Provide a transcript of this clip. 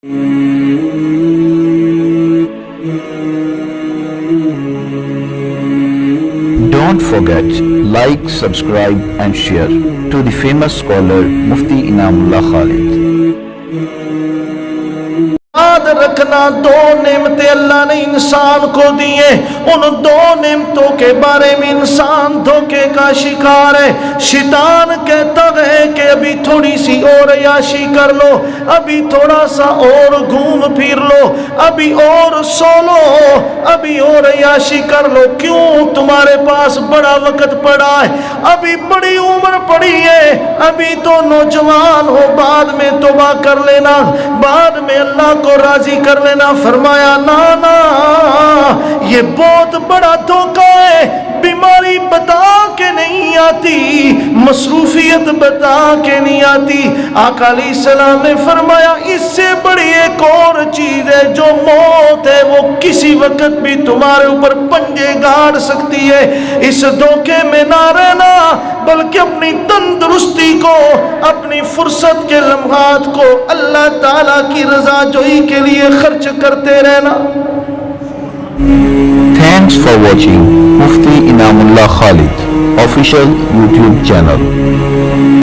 Don't forget, like, subscribe and share to the famous scholar Mufti Inamullah Khalid. یاد رکھنا دو نعمتیں اللہ نے انسان کو دیے، ان دو نعمتوں کے بارے میں انسان دھوکے کا شکار ہے۔ شیطان کہتا ہے کہ ابھی تھوڑی سی اور عیاشی کر لو، ابھی تھوڑا سا اور گھوم پھر لو، ابھی اور سو لو، ابھی اور عیاشی کر لو۔ کیوں؟ تمہارے پاس بڑا وقت پڑا ہے، ابھی بڑی عمر پڑی ہے، ابھی تو نوجوان ہو، بعد میں توبہ کر لینا، بعد میں اللہ کو راضی کر لینا۔ فرمایا نا، یہ بہت بڑا دھوکہ ہے۔ بیماری بتا کے نہیں آتی، مصروفیت بتا کے نہیں آتی۔ آقا علیہ السلام نے فرمایا اس سے بڑی ایک اور چیز ہے جو موت ہے، وہ کسی وقت بھی تمہارے اوپر پنجے گاڑ سکتی ہے۔ اس دھوکے میں نہ رہنا، بلکہ اپنی تندرستی کو، اپنی فرصت کے لمحات کو اللہ تعالیٰ کی رضا جوئی کے لیے خرچ کرتے رہنا۔ Thanks for watching Mufti Inamullah Khalid official YouTube channel.